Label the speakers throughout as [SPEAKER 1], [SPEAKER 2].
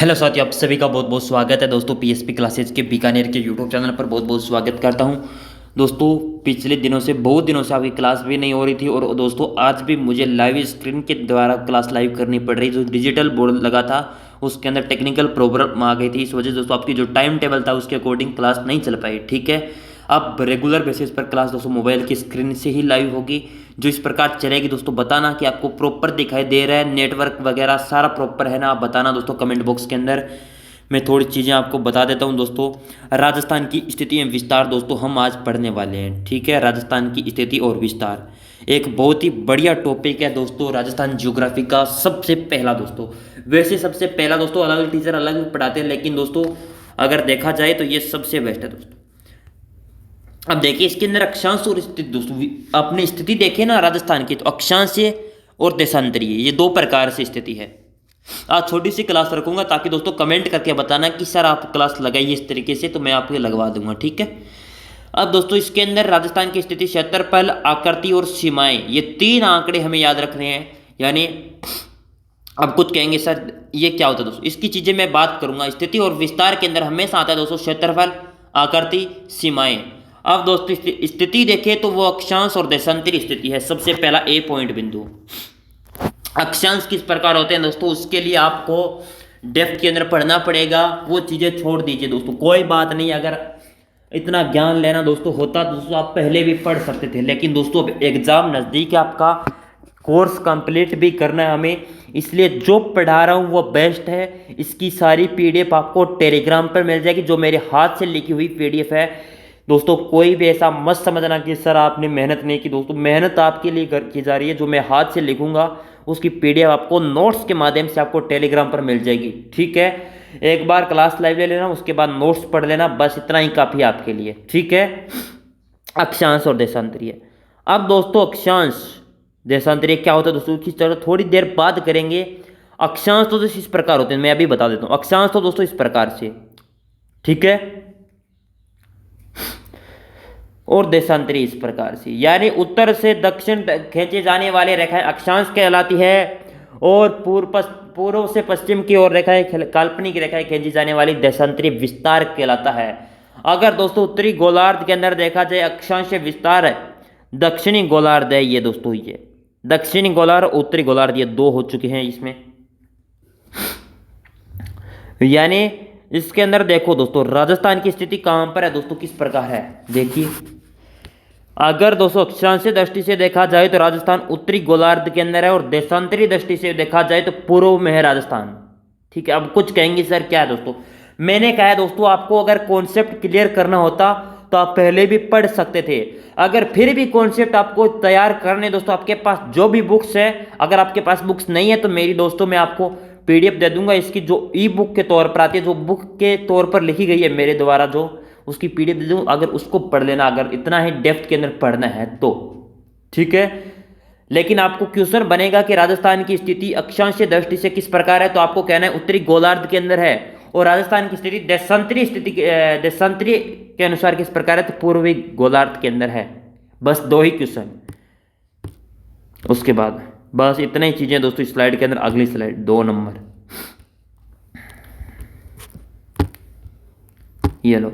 [SPEAKER 1] Hello साथियों, आप सभी का बहुत बहुत स्वागत है दोस्तों। पीएसपी क्लासेज के बीकानेर के यूट्यूब चैनल पर बहुत बहुत स्वागत करता हूं दोस्तों। पिछले दिनों से बहुत दिनों से आपकी क्लास भी नहीं हो रही थी और दोस्तों आज भी मुझे लाइव स्क्रीन के द्वारा क्लास लाइव करनी पड़ रही। जो डिजिटल बोर्ड लगा था उसके अंदर टेक्निकल प्रॉब्लम आ गई थी, इस वजह से दोस्तों आपकी जो टाइम टेबल था उसके अकॉर्डिंग क्लास नहीं चल पाई। ठीक है, अब रेगुलर बेसिस पर क्लास दोस्तों मोबाइल की स्क्रीन से ही लाइव होगी, जो इस प्रकार चलेगी। दोस्तों बताना कि आपको प्रॉपर दिखाई दे रहा है, नेटवर्क वगैरह सारा प्रॉपर है ना, आप बताना दोस्तों कमेंट बॉक्स के अंदर। मैं थोड़ी चीज़ें आपको बता देता हूं दोस्तों। राजस्थान की स्थिति एवं विस्तार दोस्तों हम आज पढ़ने वाले हैं। ठीक है, राजस्थान की स्थिति और विस्तार एक बहुत ही बढ़िया टॉपिक है दोस्तों। राजस्थान ज्योग्राफी का सबसे पहला दोस्तों, वैसे सबसे पहला दोस्तों, अलग अलग टीचर अलग अलग पढ़ाते हैं, लेकिन दोस्तों अगर देखा जाए तो ये सबसे बेस्ट है दोस्तों। अब देखिए इसके अंदर अक्षांश और स्थिति दोस्तों, अपनी स्थिति देखें ना राजस्थान की, तो अक्षांशीय और देशांतरीय ये दो प्रकार से स्थिति है। आज छोटी सी क्लास रखूंगा ताकि दोस्तों कमेंट करके बताना कि सर आप क्लास लगाइए इस तरीके से, तो मैं आपको लगवा दूंगा। ठीक है, अब दोस्तों इसके अंदर राजस्थान की स्थिति, क्षेत्रफल, आकृति और सीमाएं, ये तीन आंकड़े हमें याद रखने हैं। यानी अब कुछ कहेंगे सर ये क्या होता है दोस्तों, इसकी चीजें मैं बात करूंगा। स्थिति और विस्तार के अंदर हमेशा आता है दोस्तों क्षेत्रफल, आकृति, सीमाएं। अब दोस्तों स्थिति देखें तो वो अक्षांश और देशांतरी स्थिति है। सबसे पहला ए पॉइंट बिंदु, अक्षांश किस प्रकार होते हैं दोस्तों, उसके लिए आपको डेप्थ के अंदर पढ़ना पड़ेगा, वो चीज़ें छोड़ दीजिए दोस्तों। कोई बात नहीं, अगर इतना ज्ञान लेना दोस्तों होता दोस्तों आप पहले भी पढ़ सकते थे, लेकिन दोस्तों अब एग्जाम नज़दीक है, आपका कोर्स कंप्लीट भी करना है हमें, इसलिए जो पढ़ा रहा हूँ वो बेस्ट है। इसकी सारी पीडीएफ आपको टेलीग्राम पर मिल जाएगी, जो मेरे हाथ से लिखी हुई पीडीएफ है दोस्तों। कोई भी ऐसा मत समझना कि सर आपने मेहनत नहीं की दोस्तों, मेहनत आपके लिए की जा रही है। जो मैं हाथ से लिखूंगा उसकी पीडीएफ आपको नोट्स के माध्यम से आपको टेलीग्राम पर मिल जाएगी। ठीक है, एक बार क्लास लाइव ले लेना, उसके बाद नोट्स पढ़ लेना, बस इतना ही काफ़ी है आपके लिए। ठीक है, अक्षांश और देशांतरीय। अब दोस्तों अक्षांश देशांतरीय क्या होता है दोस्तों, की चलो थोड़ी देर बाद करेंगे। अक्षांश तो दोस्तों इस प्रकार होते हैं, मैं अभी बता देता हूँ। अक्षांश तो दोस्तों इस प्रकार से, ठीक है, और देशांतरी इस प्रकार से, यानी उत्तर से दक्षिण खींचे जाने वाली रेखाएं अक्षांश कहलाती है, और पूर्व से पश्चिम की ओर रेखाएं, काल्पनिक रेखाएं खींची जाने वाली देशांतरी विस्तार कहलाता है। अगर दोस्तों उत्तरी गोलार्ध के अंदर देखा जाए अक्षांश विस्तार है, दक्षिणी गोलार्ध है ये दोस्तों, ये दक्षिणी गोलार्ध उत्तरी गोलार्ध ये दो हो चुके हैं इसमें। यानी इसके अंदर देखो दोस्तों राजस्थान की स्थिति कहां पर है दोस्तों, किस प्रकार है देखिए। अगर दोस्तों अक्षांशीय दृष्टि से देखा जाए तो राजस्थान उत्तरी गोलार्ध के अंदर है, और देशांतरी दृष्टि से देखा जाए तो पूर्व में है राजस्थान। ठीक है, अब कुछ कहेंगे सर क्या है दोस्तों, मैंने कहा है दोस्तों आपको अगर कॉन्सेप्ट क्लियर करना होता तो आप पहले भी पढ़ सकते थे। अगर फिर भी कॉन्सेप्ट आपको तैयार करने दोस्तों, आपके पास जो भी बुक्स है, अगर आपके पास बुक्स नहीं है तो मेरी दोस्तों मैं आपको पीडीएफ दे दूंगा इसकी, जो ई बुक के तौर पर आती है, जो बुक के तौर पर लिखी गई है मेरे द्वारा, जो उसकी पीडीएफ दे दूँ, अगर उसको पढ़ लेना, अगर इतना ही डेप्थ के अंदर पढ़ना है तो। ठीक है, लेकिन आपको क्वेश्चन बनेगा कि राजस्थान की स्थिति अक्षांशीय दृष्टि से किस प्रकार है, तो आपको कहना है उत्तरी गोलार्ध के अंदर है, और राजस्थान की स्थिति देशांतरी के अनुसार किस प्रकार है, तो पूर्वी गोलार्ध के अंदर है। बस दो ही क्वेश्चन, उसके बाद बस इतनी ही चीजें दोस्तों स्लाइड के अंदर। अगली स्लाइड 2 नंबर, ये लो।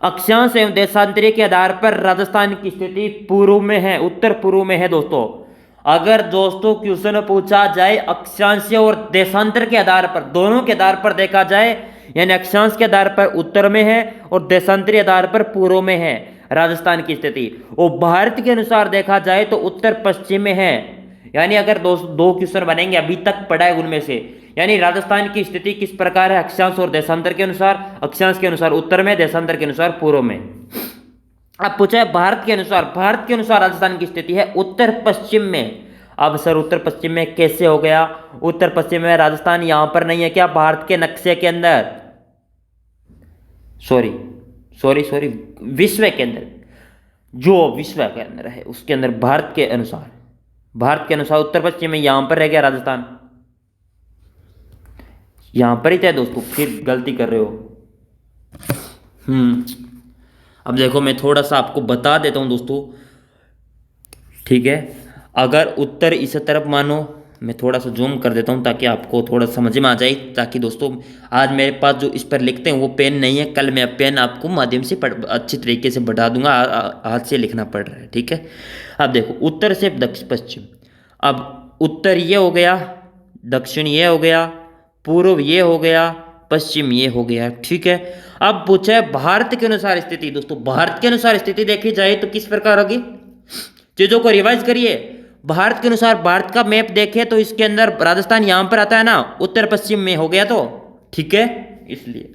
[SPEAKER 1] अक्षांश एवं देशांतरी के आधार पर राजस्थान की स्थिति पूर्व में है, उत्तर पूर्व में है दोस्तों। अगर दोस्तों क्वेश्चन पूछा जाए अक्षांशीय और देशांतर के आधार पर, दोनों के आधार पर देखा जाए, यानी अक्षांश के आधार पर उत्तर में है और देशांतरी आधार पर पूर्व में है राजस्थान की स्थिति, और भारत के अनुसार देखा जाए तो उत्तर पश्चिम में है। यानी अगर दो क्वेश्चन बनेंगे अभी तक पढ़ा है उनमें से, यानी राजस्थान की स्थिति किस प्रकार है अक्षांश और देशांतर के अनुसार, अक्षांश के अनुसार उत्तर में, देशांतर के अनुसार पूर्व में। अब पूछा है भारत के अनुसार, भारत के अनुसार राजस्थान की स्थिति है उत्तर पश्चिम में। अब सर उत्तर पश्चिम में कैसे हो गया, उत्तर पश्चिम में राजस्थान यहां पर नहीं है क्या भारत के नक्शे के अंदर, सॉरी विश्व के अंदर, जो विश्व के अंदर है उसके अंदर भारत के अनुसार उत्तर पश्चिम में, यहां पर रह गया राजस्थान, यहां पर ही था दोस्तों, फिर गलती कर रहे हो। अब देखो मैं थोड़ा सा आपको बता देता हूं दोस्तों। ठीक है, अगर उत्तर इस तरफ मानो मैं थोड़ा सा जूम कर देता हूँ ताकि आपको थोड़ा समझ में आ जाए, ताकि दोस्तों आज मेरे पास जो इस पर लिखते हैं वो पेन नहीं है, कल मैं पेन आपको माध्यम से अच्छी तरीके से बढ़ा दूंगा, हाथ से लिखना पड़ रहा है, ठीक है। अब देखो उत्तर से दक्षिण पश्चिम, अब उत्तर ये हो गया, दक्षिण ये हो गया, पूर्व ये हो गया, पश्चिम ये हो गया, ठीक है। अब पूछा है भारत के अनुसार स्थिति। दोस्तों भारत के अनुसार स्थिति देखी जाए तो किस प्रकार होगी, चीजों को रिवाइज करिए। भारत के अनुसार भारत का मैप देखें तो इसके अंदर राजस्थान यहां पर आता है ना, उत्तर पश्चिम में हो गया, तो ठीक है। इसलिए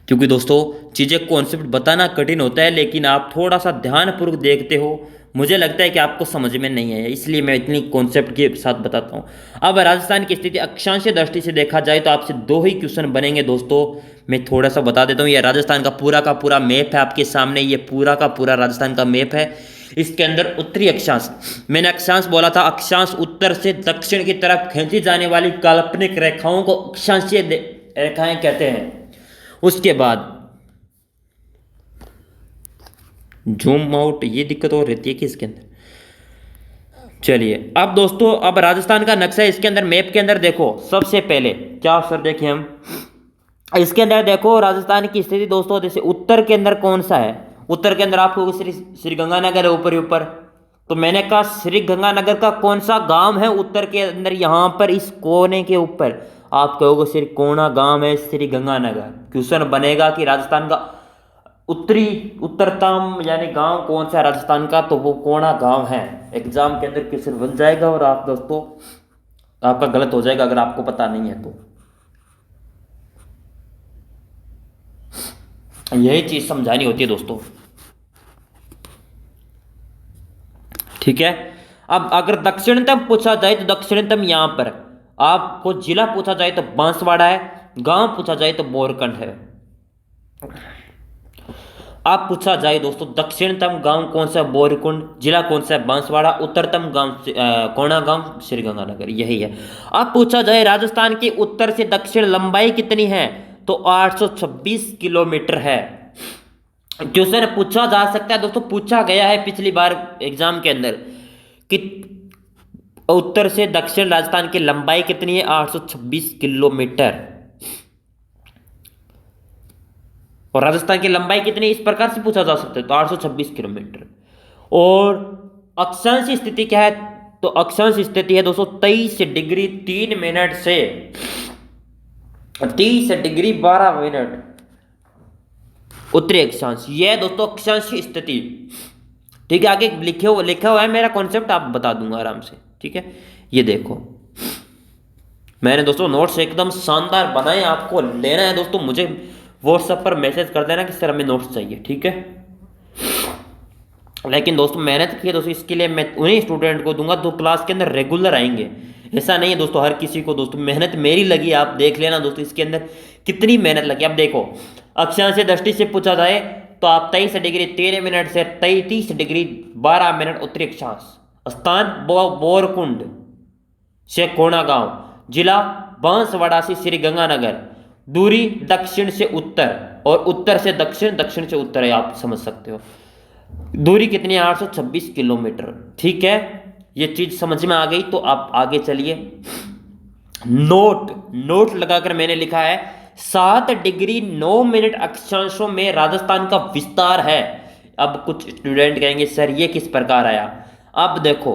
[SPEAKER 1] क्योंकि दोस्तों चीजें कॉन्सेप्ट बताना कठिन होता है, लेकिन आप थोड़ा सा ध्यानपूर्वक देखते हो, मुझे लगता है कि आपको समझ में नहीं आया, इसलिए मैं इतनी कॉन्सेप्ट के साथ बताता हूँ। अब राजस्थान की स्थिति अक्षांशीय दृष्टि से देखा जाए तो आपसे 2 ही क्वेश्चन बनेंगे दोस्तों। मैं थोड़ा सा बता देता हूँ, ये राजस्थान का पूरा मैप है आपके सामने, ये पूरा का पूरा राजस्थान का मैप है। इसके अंदर उत्तरी अक्षांश, मैंने अक्षांश बोला था, अक्षांश उत्तर से दक्षिण की तरफ खींची जाने वाली काल्पनिक रेखाओं को अक्षांशीय रेखाएं कहते हैं। उसके बाद जूम आउट, ये दिक्कत और रहती है कि इसके अंदर, चलिए अब दोस्तों अब राजस्थान का नक्शा इसके अंदर मैप के अंदर देखो। सबसे पहले क्या सर देखें हम इसके अंदर, देखो राजस्थान की स्थिति दोस्तों, जैसे उत्तर के अंदर कौन सा है, उत्तर के अंदर आपको श्री गंगानगर है ऊपर ही ऊपर, तो मैंने कहा श्री गंगानगर का कौन सा गांव है उत्तर के अंदर, यहां पर इस कोने के ऊपर आप कहोगे श्री कोना गांव है श्री गंगानगर। क्वेश्चन बनेगा कि राजस्थान का उत्तरतम यानी गांव कौन सा है राजस्थान का, तो वो कोना गांव है। एग्जाम के अंदर क्वेश्चन बन जाएगा और आप दोस्तों आपका गलत हो जाएगा अगर आपको पता नहीं है तो। यही चीज समझानी होती है दोस्तों, ठीक है। अब अगर दक्षिणतम पूछा जाए तो दक्षिणतम यहां पर, आपको जिला पूछा जाए तो बांसवाड़ा है, गांव पूछा जाए तो बोरकंड है। आप पूछा जाए दोस्तों दक्षिणतम गांव कौन सा, बोरकुंड, जिला कौन सा है, बांसवाड़ा, उत्तरतम गांव कोना गांव श्रीगंगानगर, यही है। अब पूछा जाए राजस्थान की उत्तर से दक्षिण लंबाई कितनी है, तो 826 किलोमीटर है। क्वेश्चन पूछा जा सकता है दोस्तों, पूछा गया है पिछली बार एग्जाम के अंदर कि उत्तर से दक्षिण राजस्थान की लंबाई कितनी है, 826 किलोमीटर। और राजस्थान की लंबाई कितनी इस प्रकार से पूछा जा सकता है, तो 826 किलोमीटर। और अक्षांश स्थिति क्या है, तो अक्षांश स्थिति है दोस्तों 23 डिग्री 3 मिनट से 30 डिग्री 12 मिनट उत्तरी अक्षांश, यह दोस्तों अक्षांश स्थिति, ठीक है। आगे लिखा हुआ है मेरा कॉन्सेप्ट, आप बता दूंगा आराम से, ठीक है। ये देखो मैंने दोस्तों नोट्स एकदम शानदार बनाए, आपको लेना है दोस्तों मुझे व्हाट्सएप पर मैसेज कर देना कि सर हमें नोट्स चाहिए, ठीक है। लेकिन दोस्तों मेहनत की है दोस्तों, इसके लिए मैं उन्हीं स्टूडेंट को दूंगा जो क्लास के अंदर रेगुलर आएंगे। ऐसा नहीं है दोस्तों हर किसी को, दोस्तों मेहनत मेरी लगी, आप देख लेना दोस्तों इसके अंदर कितनी मेहनत लगी। अब देखो अक्षांश दृष्टि से पूछा जाए तो आप 23 डिग्री 13 मिनट से 33 डिग्री 12 मिनट उत्तरी अक्षांश, स्थान बोरकुंड से कोना गांव, जिला बांसवाड़ा से श्री गंगानगर, दूरी दक्षिण से उत्तर और उत्तर से दक्षिण, दक्षिण से उत्तर है, आप समझ सकते हो दूरी कितनी है, 826 किलोमीटर, ठीक है। ये चीज समझ में आ गई तो आप आगे चलिए। नोट लगाकर मैंने लिखा है 7 डिग्री 9 मिनट अक्षांशों में राजस्थान का विस्तार है। अब कुछ स्टूडेंट कहेंगे सर ये किस प्रकार आया, अब देखो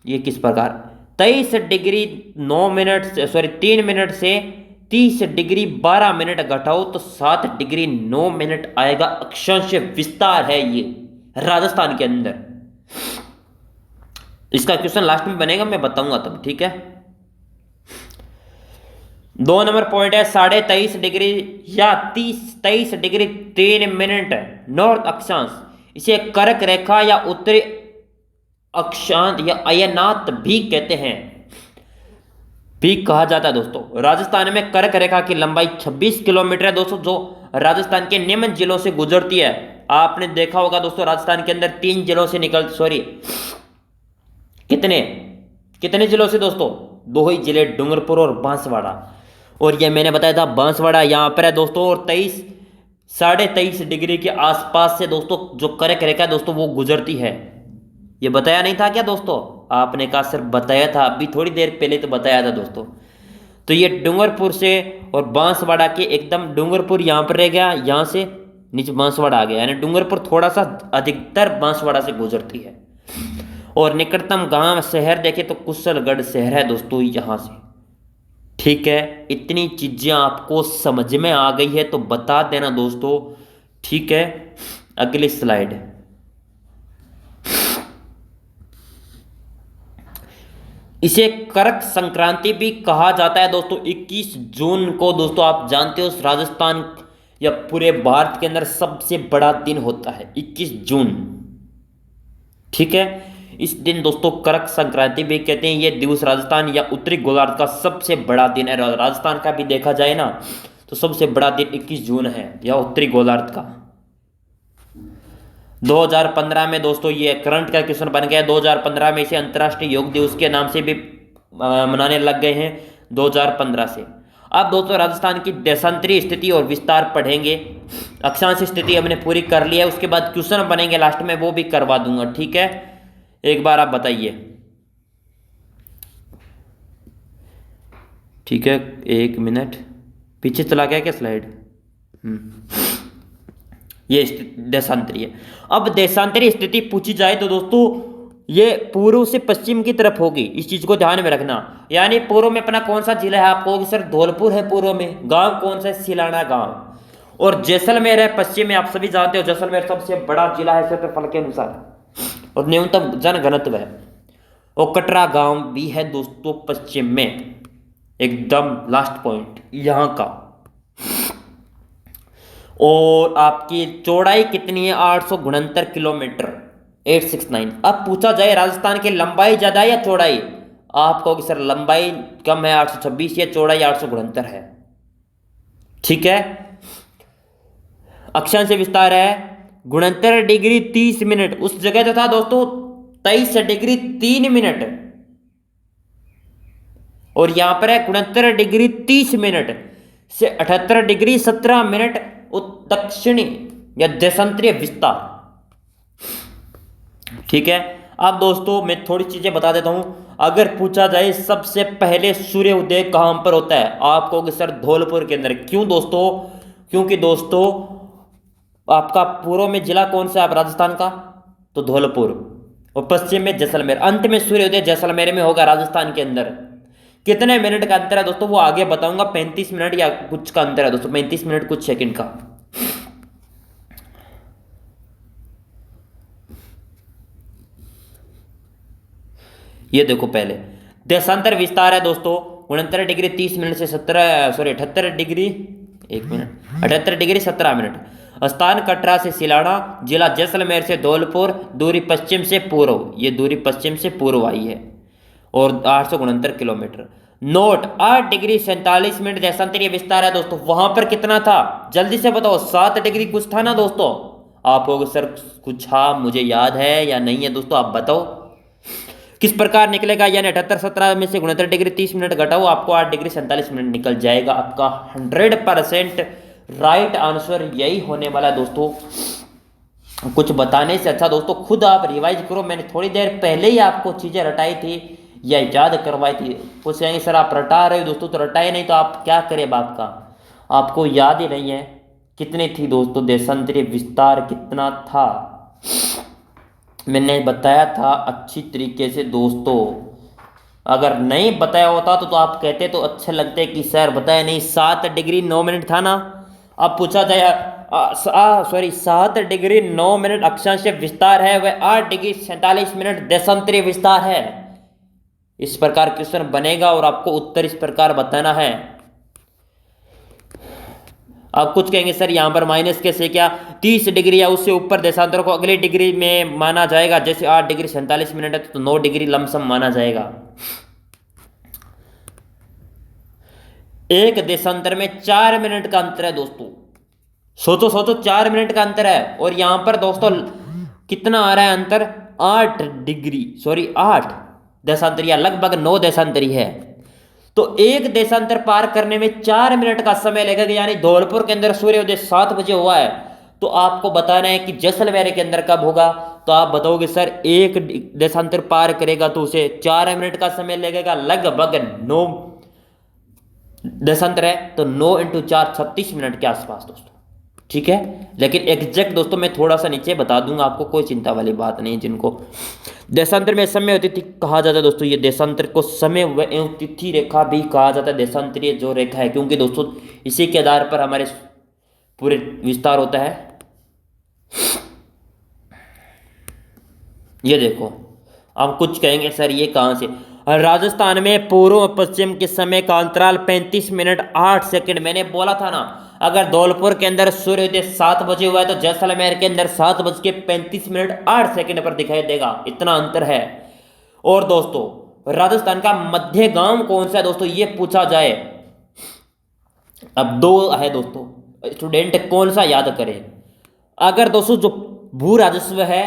[SPEAKER 1] ये किस प्रकार, 23 डिग्री 9 मिनट से 3 मिनट से 30 डिग्री 12 मिनट घटाओ तो 7 डिग्री 9 मिनट आएगा। अक्षांश विस्तार है ये राजस्थान के अंदर। इसका क्वेश्चन लास्ट में बनेगा, मैं बताऊंगा तब, ठीक है। 2 नंबर पॉइंट है 23.5 डिग्री या 23 डिग्री 3 मिनट नॉर्थ अक्षांश, इसे कर्क रेखा या उत्तरी अक्षांश या अयनात भी कहते हैं, भी कहा जाता है दोस्तों। राजस्थान में कर्क रेखा की लंबाई 26 किलोमीटर है दोस्तों, जो राजस्थान के निम्न जिलों से गुजरती है। आपने देखा होगा दोस्तों राजस्थान के अंदर 3 जिलों से कितने जिलों से दोस्तों, 2 ही जिले, डूंगरपुर और बांसवाड़ा। और ये मैंने बताया था बांसवाड़ा यहाँ पर है दोस्तों, और 23.5 डिग्री के आसपास से दोस्तों जो कर्क रेखा है दोस्तों वो गुजरती है। ये बताया नहीं था क्या दोस्तों? आपने कहा सर बताया था, अभी थोड़ी देर पहले तो बताया था दोस्तों। तो ये डूंगरपुर से और बांसवाड़ा के एकदम, डूंगरपुर यहाँ पर रह गया, यहाँ से नीचे बांसवाड़ा आ गया, यानी डूंगरपुर थोड़ा सा अधिकतर बांसवाड़ा से गुजरती है। और निकटतम गांव शहर देखे तो कुशलगढ़ शहर है दोस्तों यहाँ से। ठीक है, इतनी चीजें आपको समझ में आ गई है तो बता देना दोस्तों। ठीक है, अगली स्लाइड। इसे करक संक्रांति भी कहा जाता है दोस्तों। 21 जून को दोस्तों आप जानते हो राजस्थान या पूरे भारत के अंदर सबसे बड़ा दिन होता है 21 जून। ठीक है, इस दिन दोस्तों करक संक्रांति भी कहते हैं। यह दिवस राजस्थान या उत्तरी गोलार्ध का सबसे बड़ा दिन है। राजस्थान का भी देखा जाए ना तो सबसे बड़ा दिन 21 जून है, या उत्तरी गोलार्ध का। 2015 में दोस्तों ये करंट का क्वेश्चन बन गया। 2015 में इसे अंतर्राष्ट्रीय योग दिवस के नाम से भी मनाने लग गए हैं 2015 से। अब दोस्तों राजस्थान की देशांतरीय स्थिति और विस्तार पढ़ेंगे। अक्षांश स्थिति हमने पूरी कर ली है, उसके बाद क्वेश्चन बनेंगे लास्ट में, वो भी करवा दूंगा। ठीक है, एक बार आप बताइए। ठीक है, 1 मिनट पीछे चला गया क्या स्लाइड? ये देशांतरीय। अब देशांतरीय स्थिति पूछी जाए तो दोस्तों ये पूर्व से पश्चिम की तरफ होगी, इस चीज को ध्यान में रखना। यानी पूर्व में अपना कौन सा जिला है? आप कहोगे सर धौलपुर है पूर्व में। गांव कौन सा है? सिलाना गांव। और जैसलमेर है पश्चिम में। आप सभी जानते हो जैसलमेर सबसे बड़ा जिला है क्षेत्रफल के अनुसार और न्यूनतम जन घनत्व है। और कटरा गांव भी है दोस्तों पश्चिम में, एकदम लास्ट पॉइंट यहां का। और आपकी चौड़ाई कितनी है? 869 किलोमीटर, 869। अब पूछा जाए राजस्थान की लंबाई ज्यादा है या चौड़ाई? आप कहोगे सर लंबाई कम है 826, या चौड़ाई 869 है। ठीक है, अक्षांश विस्तार है 69 डिग्री 30 मिनट। उस जगह तो था दोस्तों 23 डिग्री 3 मिनट, और यहां पर है 69 डिग्री 30 मिनट से 78 डिग्री 17 मिनट दक्षिणी या देशांतरीय विस्तार। ठीक है, अब दोस्तों मैं थोड़ी चीजें बता देता हूं। अगर पूछा जाए सबसे पहले सूर्य उदय कहां पर होता है? आप कहोगे सर धौलपुर के अंदर। क्यों दोस्तों? क्योंकि दोस्तों आपका पूर्व में जिला कौन सा है राजस्थान का? तो धौलपुर। और पश्चिम में जैसलमेर। अंत में सूर्योदय जैसलमेर में होगा राजस्थान के अंदर। कितने मिनट का अंतर है दोस्तों वो आगे बताऊंगा। 35 मिनट या कुछ का अंतर है दोस्तों, 35 मिनट कुछ सेकंड का। ये देखो पहले देशांतर विस्तार है दोस्तों 69 डिग्री 30 मिनट से 78 डिग्री 78 डिग्री 17 मिनट। स्थान कटरा से सिलाना, जिला जैसलमेर से धौलपुर, दूरी पश्चिम से पूर्व। ये दूरी पश्चिम से पूर्व आई है और 869 किलोमीटर। नोट 8 डिग्री 47 मिनट देशांतरीय विस्तार है दोस्तों। वहां पर कितना था जल्दी से बताओ? 7 डिग्री कुछ था ना दोस्तों। आप कहोगे सर कुछ हाँ मुझे याद है या नहीं है दोस्तों, आप बताओ किस प्रकार निकलेगा। यानी 78-17 में से 69 डिग्री 30 मिनट घटाओ, आपको 8 डिग्री 47 मिनट निकल जाएगा। आपका 100% राइट आंसर यही होने वाला है दोस्तों। कुछ बताने से अच्छा दोस्तों खुद आप रिवाइज करो। मैंने थोड़ी देर पहले ही आपको चीजें रटाई थी या याद करवाई थी। कुछ कहेंगे सर आप रटा रहे हो दोस्तों, तो रटाए नहीं तो आप क्या करें बाप का, आपको याद ही नहीं है कितनी थी दोस्तों देशांतरीय विस्तार कितना था। मैंने बताया था अच्छी तरीके से दोस्तों। अगर नहीं बताया होता तो आप कहते तो अच्छे लगते कि सर बताया नहीं। 7 डिग्री 9 मिनट था ना। अब पूछा जाए 7 डिग्री 9 मिनट अक्षांश विस्तार है, वह 8 डिग्री 47 मिनट देशांतरीय विस्तार है। इस प्रकार क्वेश्चन बनेगा और आपको उत्तर इस प्रकार बताना है। अब कुछ कहेंगे सर यहां पर माइनस कैसे, क्या 30 डिग्री या उससे ऊपर देशांतर को अगली डिग्री में माना जाएगा? जैसे 8 डिग्री 47 मिनट है तो 9 डिग्री लमसम माना जाएगा। एक देशांतर में 4 मिनट का अंतर है दोस्तों। सोचो 4 मिनट का अंतर है और यहां पर दोस्तों कितना आ रहा है अंतर? 8 देशांतरी या लगभग 9 देशांतरी है। तो एक देशांतर पार करने में 4 मिनट का समय लगेगा। यानी धौलपुर के अंदर सूर्योदय 7 बजे हुआ है तो आपको बताना है कि जैसलमेर के अंदर कब होगा। तो आप बताओगे सर एक देशांतर पार करेगा तो उसे 4 मिनट का समय लगेगा, लगभग 9 देशांतर है तो 9 × 4 36 मिनट के आसपास दोस्तों, ठीक है। लेकिन एग्जैक्ट दोस्तों मैं थोड़ा सा नीचे बता दूंगा आपको, कोई चिंता वाली बात नहीं। जिनको देशांतर में समय और तिथि कहा जाता है दोस्तों, ये देशांतर को समय एवं तिथि रेखा भी कहा जाता है, देशांतरीय जो रेखा है, क्योंकि दोस्तों इसी के आधार पर हमारे पूरे विस्तार होता है। ये देखो, आप कुछ कहेंगे सर ये कहाँ से, राजस्थान में पूर्व और पश्चिम के समय का अंतराल 35 मिनट 8 सेकंड। मैंने बोला था ना, अगर धौलपुर के अंदर सूर्योदय 7 बजे हुआ है तो जैसलमेर के अंदर 7:35 8 सेकंड पर दिखाई देगा, इतना अंतर है। और दोस्तों राजस्थान का मध्य गांव कौन सा है दोस्तों, ये पूछा जाए, अब 2 है दोस्तों, स्टूडेंट कौन सा याद करें। अगर दोस्तों जो भू राजस्व है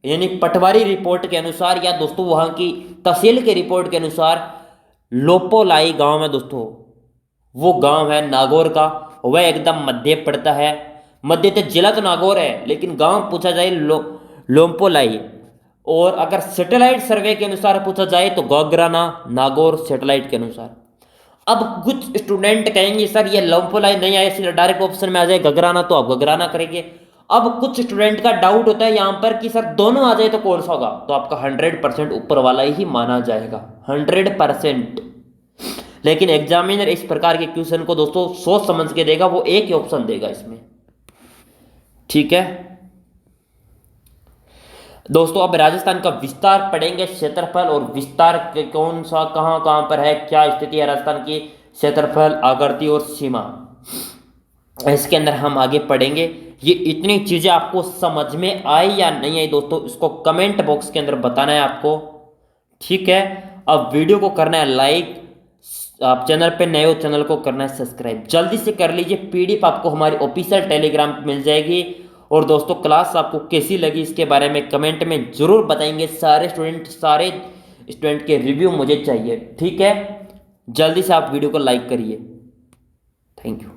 [SPEAKER 1] यानी पटवारी रिपोर्ट के अनुसार या दोस्तों वहां की तहसील के रिपोर्ट के अनुसार लोपोलाई गांव है दोस्तों, वो गांव है नागौर का, वह एकदम मध्य पड़ता है। मध्य तो जिला तो नागौर है लेकिन गांव पूछा जाए लोम्पोलाई। और अगर सैटेलाइट सर्वे के अनुसार पूछा जाए तो गोग्राना नागौर सैटेलाइट के अनुसार। अब कुछ स्टूडेंट कहेंगे सर ये लोम्पोलाई नहीं आया, इसलिए डायरेक्ट ऑप्शन में आ जाए गगराना, तो आप गगराना करेंगे। अब कुछ स्टूडेंट का डाउट होता है यहां पर कि सर दोनों आ जाए तो कौन सा होगा, तो आपका 100% ऊपर वाला ही माना जाएगा, 100%। लेकिन एग्जामिनर इस प्रकार के क्वेश्चन को दोस्तों सोच समझ के देगा, वो एक ही ऑप्शन देगा इसमें, ठीक है दोस्तों। अब राजस्थान का विस्तार पढ़ेंगे, क्षेत्रफल और विस्तार के कौन सा कहां कहां पर है, क्या स्थिति है राजस्थान की, क्षेत्रफल, आकृति और सीमा, इसके अंदर हम आगे पढ़ेंगे। ये इतनी चीजें आपको समझ में आई या नहीं आई दोस्तों, इसको कमेंट बॉक्स के अंदर बताना है आपको, ठीक है। अब वीडियो को करना है लाइक, आप चैनल पे नए हो चैनल को करना है सब्सक्राइब, जल्दी से कर लीजिए। पीडीएफ आपको हमारी ऑफिशियल टेलीग्राम पे मिल जाएगी। और दोस्तों क्लास आपको कैसी लगी इसके बारे में कमेंट में जरूर बताएंगे, सारे स्टूडेंट के रिव्यू मुझे चाहिए, ठीक है। जल्दी से आप वीडियो को लाइक करिए, थैंक यू।